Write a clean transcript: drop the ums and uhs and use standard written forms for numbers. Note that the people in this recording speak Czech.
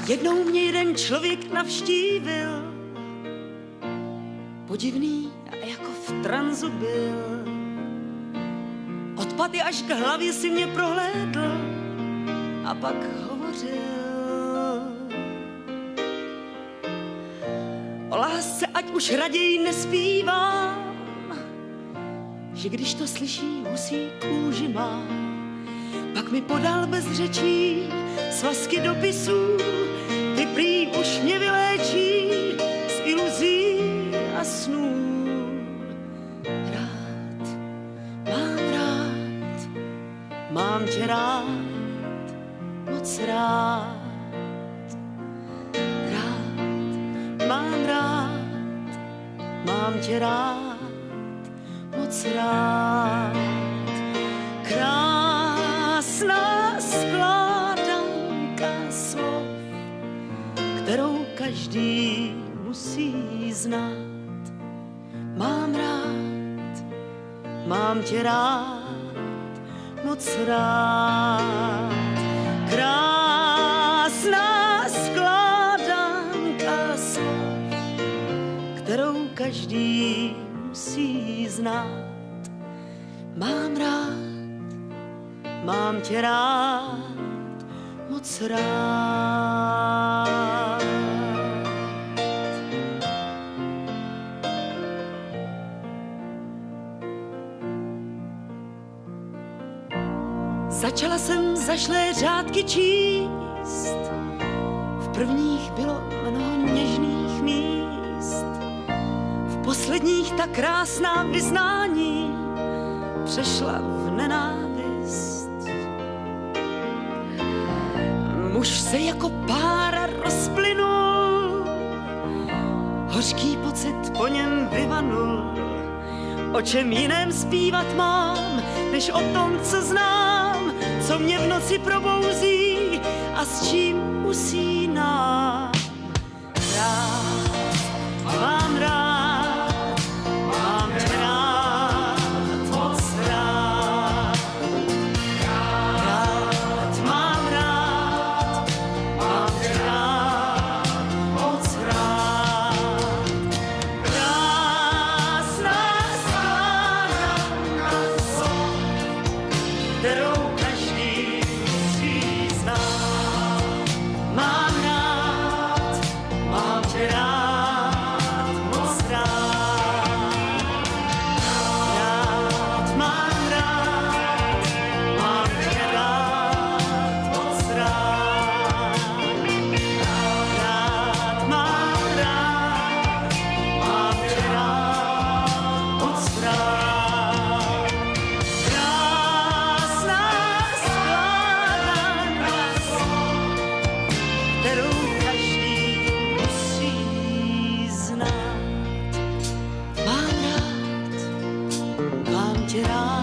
Jednou mě jeden člověk navštívil, podivný a jako v tranzu byl. Od paty až k hlavě si mě prohlédl a pak hovořil o lásce, ať už raději nespívám, že když to slyší, husí kůži má. Pak mi podal bez řečí svazky dopisů, ty prý už mě vyléčí z iluzí a snů. Mám tě rád, moc rád, mám tě rád, moc rád. Krásná skládanka slov, kterou každý musí znát. Mám tě rád, moc rád. Krásná skládanka slov, kterou každý musí znát. Mám tě rád, moc rád. Začala jsem zašlé řádky číst, v prvních bylo mnoho něžných míst, v posledních ta krásná vyznání přešla v nenávist. Muž se jako pára rozplynul, hořký pocit po něm vyvanul. O čem jiném zpívat mám, než o tom, co znám, co mě v noci probouzí a s čím usínám. Mám tě rád, moc rád. Mám tě rád, moc rád. Krásná skládanka slov, kterou každý musí znát. Mám tě rád, moc rád. Mám tě rád, moc rád. Mám tě rád, moc rád. Krásná skládanka slov, kterou každý musí znát. Mám tě rád.